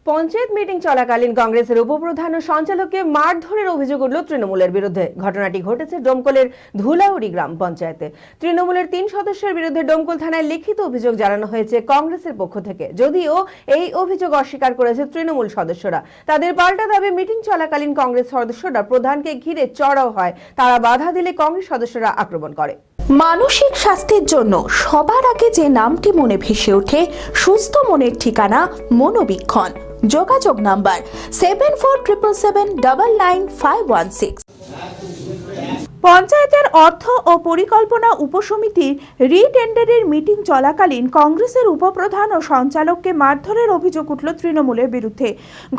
Panchayat meeting চলাকালীন কংগ্রেসের উপপ্রধান ও সঞ্চালককে মারধরের অভিযোগ উঠল তৃণমূলের বিরুদ্ধে। ঘটনাটি ঘটেছে ডোমকলের ধুলাউড়ি গ্রাম পঞ্চায়েতে। তৃণমূলের 3 সদস্যের বিরুদ্ধে ডোমকল থানায় লিখিত অভিযোগ জানানো হয়েছে কংগ্রেসের পক্ষ থেকে। যদিও এই অভিযোগ অস্বীকার করেছে তৃণমূল সদস্যরা। তাদের পাল্টা দাবি, মিটিং চলাকালীন কংগ্রেস সদস্যরা প্রধানকে ঘিরে চড়াও হয়। তারা বাধা দিলে কংগ্রেস সদস্যরা আক্রমণ করে। মানসিক স্বাস্থ্যের জন্য সবার আগে যে নামটি মনে ভেসে ওঠে, সুস্থ মনের ঠিকানা মনোবীক্ষণ। যোগাযোগ নাম্বার 7477799516। পঞ্চায়েতের অর্থ ও পরিকল্পনা উপসমিতির রিটেন্ডারের মিটিং চলাকালীন কংগ্রেসের উপপ্রধান ও সঞ্চালককে মারধরের অভিযোগ উঠল তৃণমূলের বিরুদ্ধে।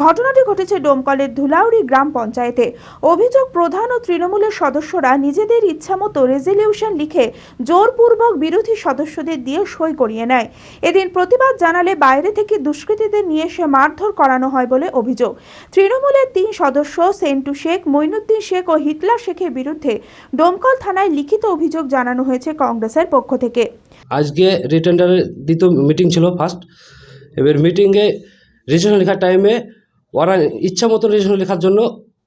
ঘটনাটি ঘটেছে ডোমকলের ধুলাউড়ি গ্রাম পঞ্চায়েতে। অভিযোগ, প্রধান ও তৃণমূলের সদস্যরা নিজেদের ইচ্ছামতো রেজলিউশন লিখে জোরপূর্বক বিরোধী সদস্যদের দিয়ে সই করিয়ে নেয়। এদিন প্রতিবাদ জানালে বাইরে থেকে দুষ্কৃতীদের নিয়ে এসে মারধর করানো হয় বলে অভিযোগ। তৃণমূলের 3 সদস্য সেন্টু শেখ, মইনুদ্দিন শেখ ও হিটলা শেখের বিরুদ্ধে ডোমকল থানায় লিখিত অভিযোগ জানানো হয়েছে কংগ্রেসের পক্ষ থেকে। আজকে রিটেন্ডারের দ্বিতীয় মিটিং ছিল ফার্স্ট। এবার মিটিংয়ে রেজলিউশন লেখার টাইমে ওরা ইচ্ছা মতো রেজলিউশন লেখার জন্য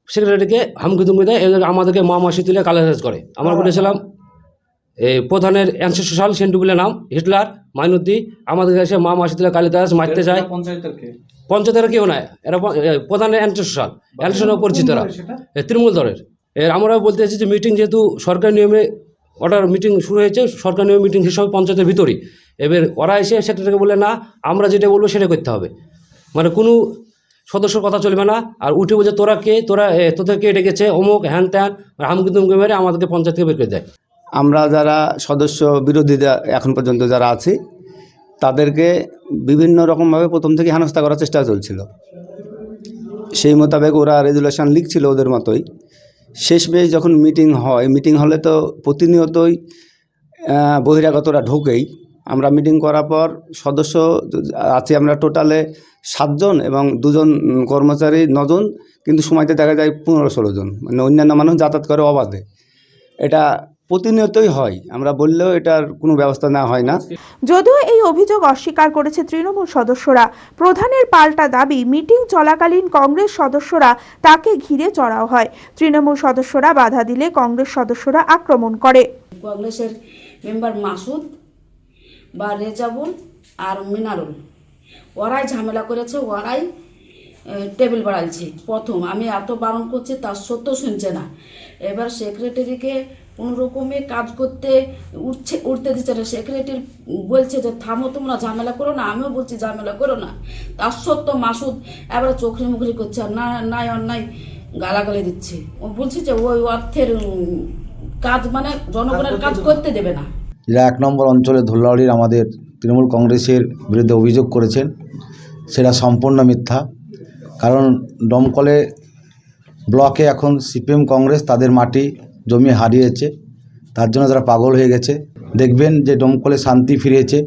সেক্রেটারিকে হামকি তুমকি দেয়, আমাদেরকে মা মাসি তুলে গালাগালাজ করে। আমরা বলেছিলাম এই প্রধানের অ্যানসেস্ট্রাল সেন্টু বলে নাম, হিটলার, মাইনুদ্দিন, আমাদের কাছে মা মাসি তুলে গালাগালাজ মারতে যায়। পঞ্চায়েতের কেউ নাই, এরা প্রধানের অ্যানসেস্ট্রাল পরিচিতরা তৃণমূল দলের। এর আমরা বলতে চাইছি যে মিটিং যেহেতু সরকারি নিয়মে অর্ডার মিটিং শুরু হয়েছে, সরকারি নিয়মে মিটিং শেষ হবে পঞ্চায়েতের ভিতরেই। এবার ওরা এসে সেটাকে বলে না, আমরা যেটা বলবো সেটা করতে হবে, মানে কোনো সদস্যর কথা চলবে না। আর উঠে বলছে তোরা কে, তোদের কে ডেকেছে, অমুক হ্যান ত্যান, হামকি তুমকি মেরে আমাদেরকে পঞ্চায়েত থেকে বের করে দেয়। আমরা যারা সদস্য বিরোধীরা এখন পর্যন্ত যারা আছি, তাদেরকে বিভিন্ন রকমভাবে প্রথম থেকে হেনস্থা করার চেষ্টা চলছিল। সেই মোতাবেক ওরা রেজুলেশন লিখছিল ওদের মতোই। শেষমেশ যখন মিটিং হলে তো প্রতিনিয়তই বহিরাগতরা ঢোকেই। আমরা মিটিং করার পর সদস্য আছি আমরা টোটালে 7 জন এবং 2 জন কর্মচারী 9 জন, কিন্তু সময়তে দেখা যায় 15-16 জন, মানে অন্যান্য মানুষ যাতায়াত করে অবাধে। এটা প্রতিনিয়তই হয়, আমরা বললেও এটার কোনো ব্যবস্থা নেওয়া হয় না। যদিও এই অভিযোগ অস্বীকার করেছে তৃণমূল সদস্যরা। প্রধানের পাল্টা দাবি, মিটিং চলাকালীন কংগ্রেস সদস্যরা তাকে ঘিরে চড়াও হয়। তৃণমূল সদস্যরা বাধা দিলে কংগ্রেস সদস্যরা আক্রমণ করে। কংগ্রেসের মেম্বার মাসুদ বা রেজাবুল আর মিনারুল, ওরাই ঝামেলা করেছে, ওরাই টেবিল বাড়াইছে। প্রথম আমি এত বারণ করছি, তার সত্ত্বেও শুনছে না। এবার সেক্রেটারিকে কোনো রকমে কাজ করতে উঠতে দিচ্ছে না। সেক্রেটারি বলছে যে থামো, তোমরা ঝামেলা করো না। আমিও বলছি ঝামেলা করো না, তার সত্ত্বেও মাসুদ এবার চোখরি মুখরি করছে, আর নাই অন্যায় গালাগালি দিচ্ছে। ও বলছে যে ওই অর্থের কাজ, মানে জনগণের কাজ করতে দেবে না। যারা 1 নম্বর অঞ্চলে ধুলাউড়ির আমাদের তৃণমূল কংগ্রেসের বিরুদ্ধে অভিযোগ করেছেন, সেটা সম্পূর্ণ মিথ্যা। কারণ ডোমকলে ব্লকে এখন সিপিএম কংগ্রেস তাদের মাটি জমি হারিয়েছে, তার জন্য তারা পাগল হয়ে গেছে। দেখবেন যে ডোমকলে শান্তি ফিরেছে।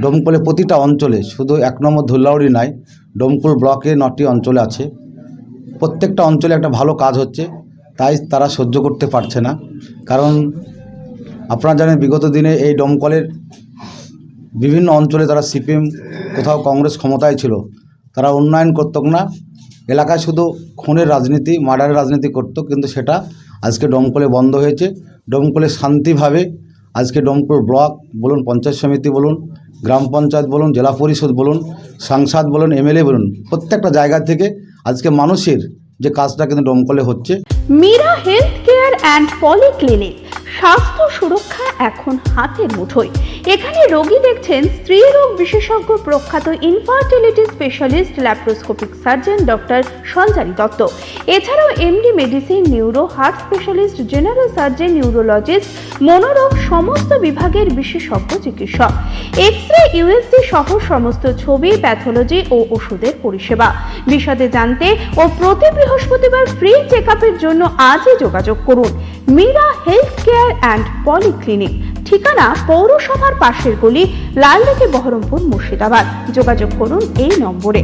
ডোমকলে প্রতিটা অঞ্চলে, শুধু 1 নম্বর ধুলাউড়ি নয়, ডোমকল ব্লকে 9টি অঞ্চলে আছে। প্রত্যেকটা অঞ্চলে একটা ভালো কাজ হচ্ছে, তাই তারা সহ্য করতে পারছে না। কারণ আপনারা জানেন বিগত দিনে এই ডোমকলের বিভিন্ন অঞ্চলে তারা সিপিএম, কোথাও কংগ্রেস ক্ষমতায় ছিল, তারা উন্নয়ন করত না। এলাকায় শুধু খুনের রাজনীতি, মার্ডারের রাজনীতি করত, কিন্তু সেটা আজকে ডোমকলে বন্ধ হয়েছে। ডোমকলে শান্তিভাবে আজকে ডোমকল ব্লক বলুন, পঞ্চায়েত সমিতি বলুন, গ্রাম পঞ্চায়েত বলুন, জেলা পরিষদ বলুন, সাংসদ বলুন, এমএলএ বলুন, প্রত্যেকটা জায়গা থেকে আজকে মানুষের যে কাজটা কিন্তু ডোমকলে হচ্ছে। Meera health care and polyclinic, স্বাস্থ্য সুরক্ষা এখন হাতের মুঠোয়। এখানে রোগী দেখছেন স্ত্রী রোগ বিশেষজ্ঞ, প্রখ্যাত infertility specialist laparoscopic surgeon doctor Sanchari Dutta. এছাড়াও MD medicine, neuro, heart specialist, general surgeon, neurologist, মনোরোগ সমস্ত বিভাগের বিশেষজ্ঞ চিকিৎসক। এক্স-রে, ইউএসজি সহ সমস্ত ছবি, প্যাথোলজি ও ওষুধের পরিষেবা। বিশদে জানতে ও প্রতি বৃহস্পতিবার ফ্রি চেকআপের জন্য আজই যোগাযোগ করুন। Meera health care and polyclinic, ঠিকানা পৌরসভার পাশের গলি, লালদিঘি, বহরমপুর, মুর্শিদাবাদ। যোগাযোগ করুন এই নম্বরে।